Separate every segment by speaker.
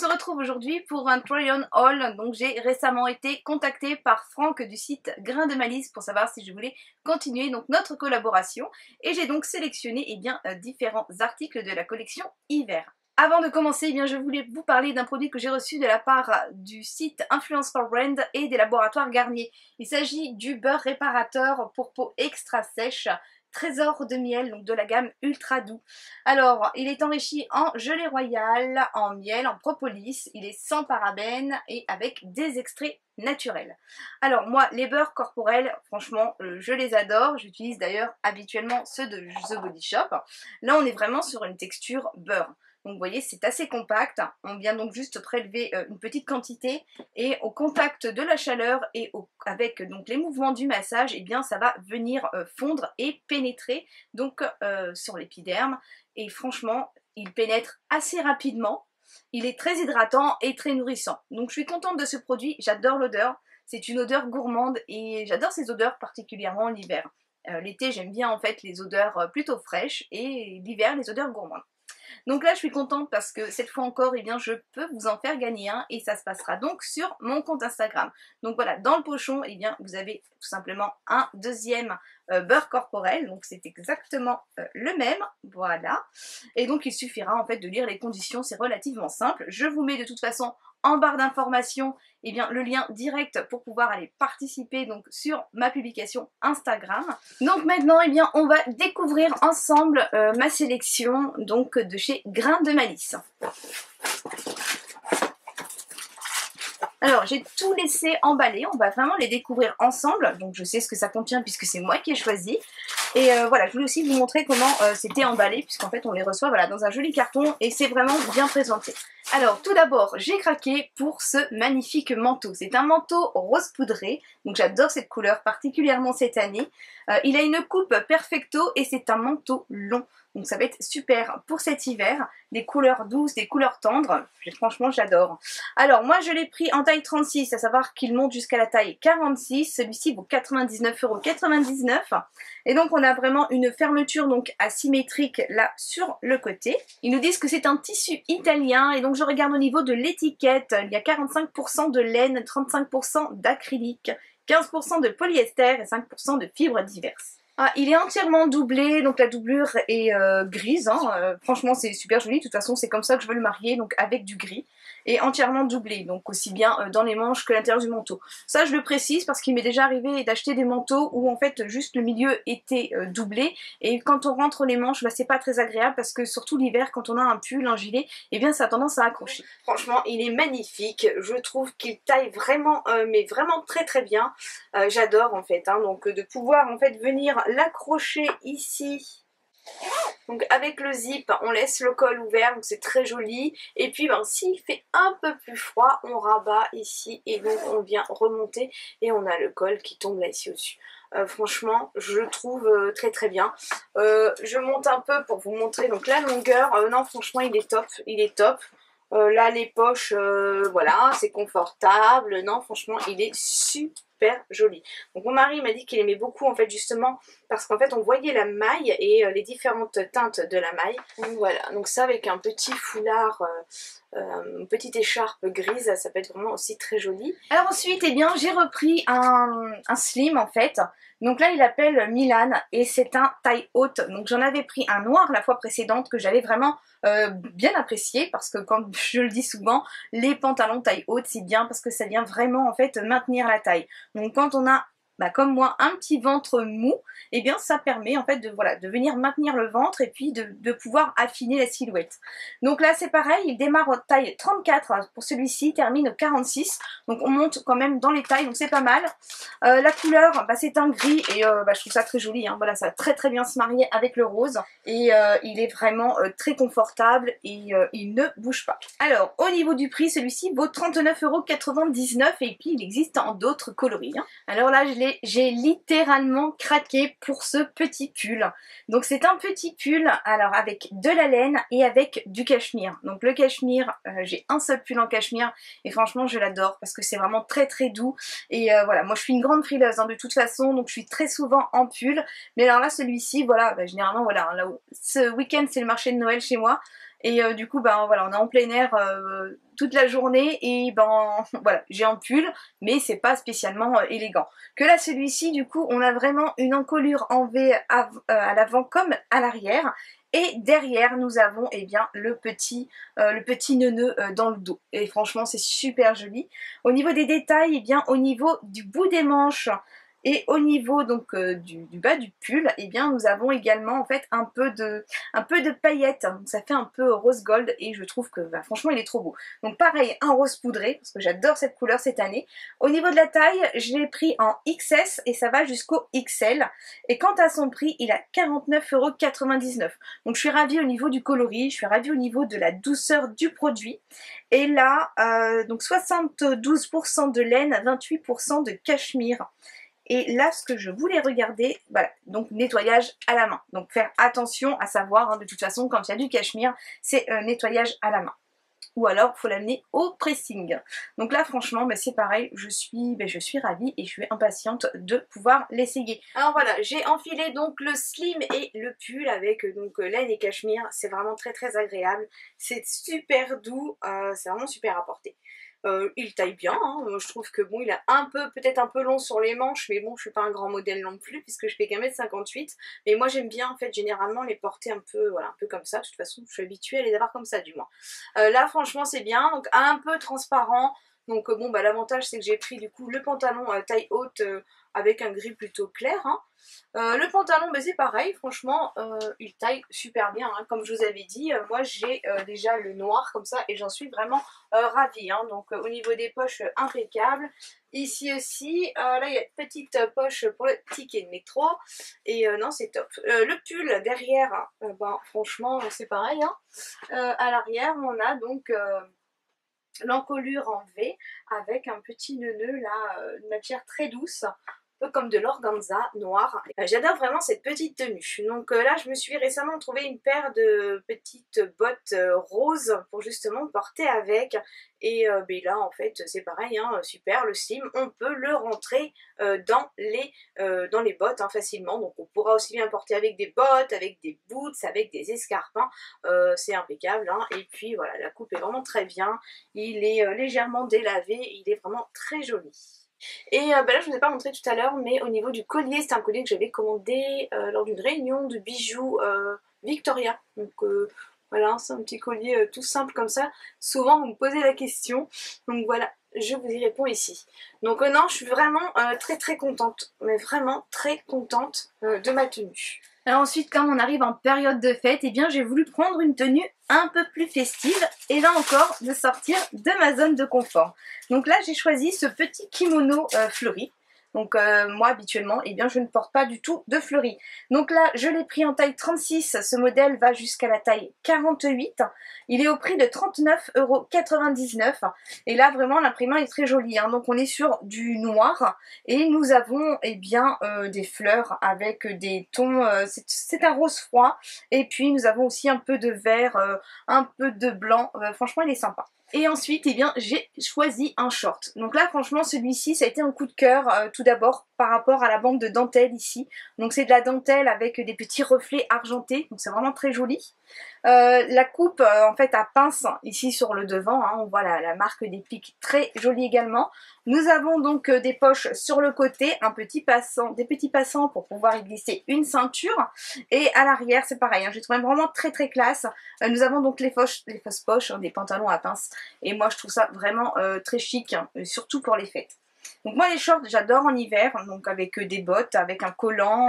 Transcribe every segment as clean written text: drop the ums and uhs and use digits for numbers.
Speaker 1: se retrouve aujourd'hui pour un try-on haul. Donc j'ai récemment été contactée par Franck du site Grain de Malice pour savoir si je voulais continuer donc notre collaboration. Et j'ai donc sélectionné différents articles de la collection hiver. Avant de commencer, je voulais vous parler d'un produit que j'ai reçu de la part du site Influence for Brand et des laboratoires Garnier. Il s'agit du beurre réparateur pour peau extra sèche, Trésor de miel, donc de la gamme ultra doux. Alors, il est enrichi en gelée royale, en miel, en propolis, il est sans parabènes et avec des extraits naturels. Alors moi, les beurres corporels, franchement, je les adore. J'utilise d'ailleurs habituellement ceux de The Body Shop. Là, on est vraiment sur une texture beurre. Donc vous voyez, c'est assez compact. On vient donc juste prélever une petite quantité et au contact de la chaleur et avec donc les mouvements du massage, ça va venir fondre et pénétrer donc sur l'épiderme. Et franchement, il pénètre assez rapidement. Il est très hydratant et très nourrissant. Donc je suis contente de ce produit. J'adore l'odeur. C'est une odeur gourmande et j'adore ces odeurs particulièrement l'hiver. L'été, j'aime bien en fait les odeurs plutôt fraîches et l'hiver, les odeurs gourmandes. Donc là je suis contente parce que cette fois encore je peux vous en faire gagner un et ça se passera donc sur mon compte Instagram. Donc voilà, dans le pochon vous avez tout simplement un deuxième beurre corporel, donc c'est exactement le même, voilà. Et donc il suffira en fait de lire les conditions, c'est relativement simple. Je vous mets de toute façon en barre d'informations le lien direct pour pouvoir aller participer donc sur ma publication Instagram. Donc maintenant on va découvrir ensemble ma sélection donc de chez Grain de Malice. Alors j'ai tout laissé emballer, on va vraiment les découvrir ensemble. Donc je sais ce que ça contient puisque c'est moi qui ai choisi. Et voilà, je voulais aussi vous montrer comment c'était emballé, puisqu'en fait on les reçoit dans un joli carton et c'est vraiment bien présenté. Alors tout d'abord, j'ai craqué pour ce magnifique manteau. C'est un manteau rose poudré, donc j'adore cette couleur, particulièrement cette année. Il a une coupe perfecto et c'est un manteau long. Donc ça va être super pour cet hiver, des couleurs douces, des couleurs tendres, franchement j'adore. Alors moi je l'ai pris en taille 36, à savoir qu'il monte jusqu'à la taille 46, celui-ci vaut 99,99 €. Et donc on a vraiment une fermeture donc asymétrique là sur le côté. Ils nous disent que c'est un tissu italien et donc je regarde au niveau de l'étiquette, il y a 45% de laine, 35% d'acrylique, 15% de polyester et 5% de fibres diverses. Ah, il est entièrement doublé, donc la doublure est grise, franchement c'est super joli, de toute façon c'est comme ça que je veux le marier, donc avec du gris, et entièrement doublé, donc aussi bien dans les manches que l'intérieur du manteau. Ça je le précise parce qu'il m'est déjà arrivé d'acheter des manteaux où en fait juste le milieu était doublé, et quand on rentre les manches, c'est pas très agréable parce que surtout l'hiver quand on a un pull, un gilet, ça a tendance à accrocher. Franchement il est magnifique, je trouve qu'il taille vraiment, mais vraiment très très bien, j'adore en fait, donc de pouvoir en fait venir l'accrocher ici. Donc avec le zip, on laisse le col ouvert, donc c'est très joli. Et puis s'il fait un peu plus froid, on rabat ici et donc on vient remonter et on a le col qui tombe là ici au-dessus. Franchement, je le trouve très très bien. Je monte un peu pour vous montrer donc la longueur. Non, franchement, il est top, il est top. Là, les poches, voilà, c'est confortable. Non, franchement, il est super joli. Donc mon mari m'a dit qu'il aimait beaucoup en fait justement parce qu'en fait on voyait la maille et les différentes teintes de la maille. Donc voilà, donc ça avec un petit foulard, une petite écharpe grise, ça peut être vraiment aussi très joli. Alors ensuite j'ai repris un slim en fait. Donc là il appelle Milan et c'est un taille haute. Donc j'en avais pris un noir la fois précédente que j'avais vraiment bien apprécié parce que comme je le dis souvent, les pantalons taille haute c'est bien parce que ça vient vraiment en fait maintenir la taille. Donc quand on a comme moi un petit ventre mou, ça permet en fait de venir maintenir le ventre et puis de pouvoir affiner la silhouette. Donc là c'est pareil, il démarre en taille 34 pour celui-ci, termine au 46, donc on monte quand même dans les tailles, donc c'est pas mal. La couleur c'est un gris et je trouve ça très joli, voilà, ça va très très bien se marier avec le rose et il est vraiment très confortable et il ne bouge pas. Alors au niveau du prix, celui-ci vaut 39,99 € et puis il existe en d'autres coloris. Alors là j'ai littéralement craqué pour ce petit pull. Donc c'est un petit pull alors avec de la laine et avec du cachemire. Donc le cachemire, j'ai un seul pull en cachemire et franchement je l'adore parce que c'est vraiment très très doux et voilà, moi je suis une grande frileuse de toute façon, donc je suis très souvent en pull, mais alors là celui-ci voilà, généralement voilà, là, ce week-end c'est le marché de Noël chez moi Et du coup ben voilà, on est en plein air toute la journée et ben voilà, j'ai un pull mais c'est pas spécialement élégant. Que là celui-ci du coup on a vraiment une encolure en V à l'avant comme à l'arrière. Et derrière, nous avons eh bien, le petit neuneu dans le dos. Et franchement, c'est super joli. Au niveau des détails, eh bien, au niveau du bout des manches et au niveau donc du bas du pull, eh bien, nous avons également en fait un peu de paillettes. Donc, ça fait un peu rose gold et je trouve que bah, franchement, il est trop beau. Donc pareil, un rose poudré parce que j'adore cette couleur cette année. Au niveau de la taille, je l'ai pris en XS et ça va jusqu'au XL. Et quant à son prix, il a 49,99 €. Donc je suis ravie au niveau du coloris, je suis ravie au niveau de la douceur du produit. Et là, donc 72% de laine, 28% de cachemire. Et là, ce que je voulais regarder, voilà, donc nettoyage à la main. Donc faire attention à savoir, hein, de toute façon, quand il y a du cachemire, c'est nettoyage à la main. Ou alors, il faut l'amener au pressing. Donc là, franchement, bah, c'est pareil, je suis ravie et je suis impatiente de pouvoir l'essayer. Alors voilà, j'ai enfilé donc le slim et le pull avec donc laine et cachemire. C'est vraiment très très agréable. C'est super doux, c'est vraiment super à porter. Il taille bien, hein. Je trouve que bon, il est peut-être un peu long sur les manches, mais bon, je suis pas un grand modèle non plus puisque je fais qu'1,58 m. Mais moi j'aime bien en fait généralement les porter un peu, voilà, un peu comme ça. De toute façon, je suis habituée à les avoir comme ça du moins. Là franchement c'est bien, donc un peu transparent. Donc bon bah l'avantage c'est que j'ai pris du coup le pantalon taille haute avec un gris plutôt clair, hein. Le pantalon, bah, c'est pareil, franchement, il taille super bien, hein. Comme je vous avais dit, moi j'ai déjà le noir comme ça et j'en suis vraiment ravie, hein. Donc au niveau des poches, impeccable. Ici aussi, là il y a une petite poche pour le ticket de métro et non c'est top. Le pull derrière, ben, franchement c'est pareil, hein. À l'arrière on a donc l'encolure en V avec un petit neuneu là, une matière très douce, un peu comme de l'organza noir. J'adore vraiment cette petite tenue. Donc là je me suis récemment trouvé une paire de petites bottes roses pour justement porter avec. Et ben là en fait c'est pareil, hein, super, le slim on peut le rentrer dans les bottes, hein, facilement. Donc on pourra aussi bien porter avec des bottes, avec des boots, avec des escarpes, hein. C'est impeccable, hein. Et puis voilà, la coupe est vraiment très bien. Il est légèrement délavé, il est vraiment très joli. Et bah là je vous ai pas montré tout à l'heure, mais au niveau du collier, c'est un collier que j'avais commandé lors d'une réunion de bijoux Victoria. Donc voilà, c'est un petit collier tout simple comme ça. Souvent vous me posez la question, donc voilà, je vous y réponds ici. Donc non, je suis vraiment très très contente, mais vraiment très contente de ma tenue. Alors ensuite, comme on arrive en période de fête, eh bien j'ai voulu prendre une tenue un peu plus festive et là encore de sortir de ma zone de confort. Donc là j'ai choisi ce petit kimono fleuri. Donc moi habituellement, eh bien je ne porte pas du tout de fleuri. Donc là je l'ai pris en taille 36, ce modèle va jusqu'à la taille 48. Il est au prix de 39,99 €. Et là vraiment l'imprimant est très joli, hein. Donc on est sur du noir et nous avons eh bien des fleurs avec des tons, c'est un rose froid. Et puis nous avons aussi un peu de vert, un peu de blanc, franchement il est sympa. Et ensuite, eh bien, j'ai choisi un short. Donc là, franchement, celui-ci, ça a été un coup de cœur, tout d'abord par rapport à la bande de dentelle ici. Donc c'est de la dentelle avec des petits reflets argentés, donc c'est vraiment très joli. La coupe, en fait, à pince ici sur le devant, hein, on voit la marque des pics, très jolie également. Nous avons donc des poches sur le côté, des petits passants pour pouvoir y glisser une ceinture. Et à l'arrière, c'est pareil, hein, j'ai trouvé vraiment très très classe. Nous avons donc les fausses poches, hein, des pantalons à pince. Et moi, je trouve ça vraiment très chic, hein, surtout pour les fêtes. Donc moi, les shorts, j'adore en hiver, donc avec des bottes, avec un collant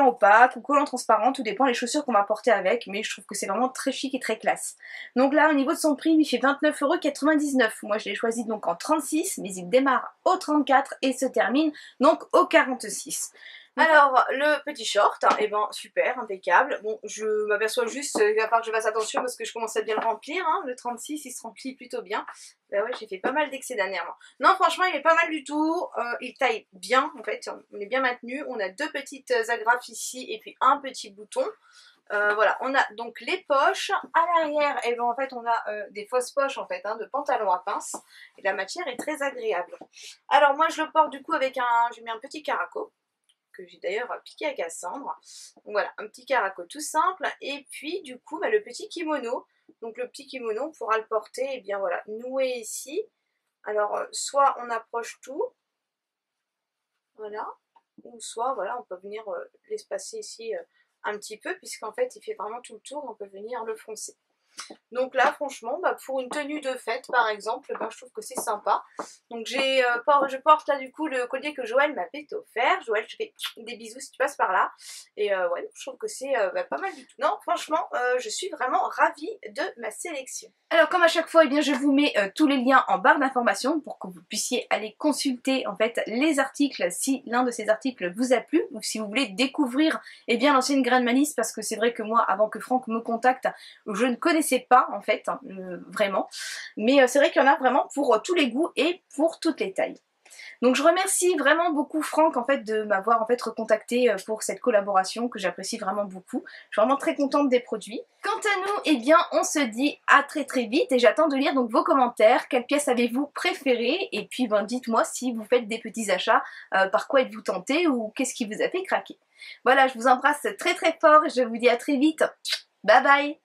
Speaker 1: opaque ou collant transparent, tout dépend des chaussures qu'on va porter avec, mais je trouve que c'est vraiment très chic et très classe. Donc là, au niveau de son prix, il fait 29,99 €. Moi, je l'ai choisi donc en 36, mais il démarre au 34 et se termine donc au 46. Alors, le petit short, et ben super, impeccable. Bon, je m'aperçois juste qu'il va falloir que je fasse attention parce que je commence à bien le remplir, hein. Le 36, il se remplit plutôt bien. Bah ouais, j'ai fait pas mal d'excès dernièrement. Non, franchement, il est pas mal du tout. Il taille bien, en fait. On est bien maintenu. On a deux petites agrafes ici et puis un petit bouton. Voilà, on a donc les poches. À l'arrière, et ben en fait, on a des fausses poches en fait, hein, de pantalon à pince. Et la matière est très agréable. Alors moi, je le porte du coup avec j'ai mis un petit caraco. que j'ai d'ailleurs piqué à Cassandre. Donc voilà, un petit caraco tout simple. Et puis du coup, bah, le petit kimono. Donc le petit kimono, on pourra le porter, et bien voilà, noué ici. Alors, soit on approche tout, voilà, ou soit, voilà, on peut venir l'espacer ici un petit peu, puisqu'en fait, il fait vraiment tout le tour, on peut venir le froncer. Donc là, franchement, bah, pour une tenue de fête, par exemple, bah, je trouve que c'est sympa. Donc je porte là, du coup, le collier que Joël m'avait offert. Joël, je fais des bisous si tu passes par là. Et ouais, je trouve que c'est bah, pas mal du tout. Non, franchement, je suis vraiment ravie de ma sélection. Alors comme à chaque fois, eh bien, je vous mets tous les liens en barre d'informations pour que vous puissiez aller consulter en fait les articles si l'un de ces articles vous a plu ou si vous voulez découvrir eh bien l'ancienne Graine Malice, parce que c'est vrai que moi, avant que Franck me contacte, je ne connaissais pas en fait, vraiment. Mais c'est vrai qu'il y en a vraiment pour tous les goûts et pour toutes les tailles. Donc je remercie vraiment beaucoup Franck en fait de m'avoir en fait recontacté pour cette collaboration que j'apprécie vraiment beaucoup. Je suis vraiment très contente des produits. Quant à nous, eh bien on se dit à très très vite et j'attends de lire donc vos commentaires. Quelle pièce avez-vous préférée? Et puis ben, dites-moi si vous faites des petits achats, par quoi êtes-vous tenté ou qu'est-ce qui vous a fait craquer. Voilà, je vous embrasse très très fort et je vous dis à très vite. Bye bye!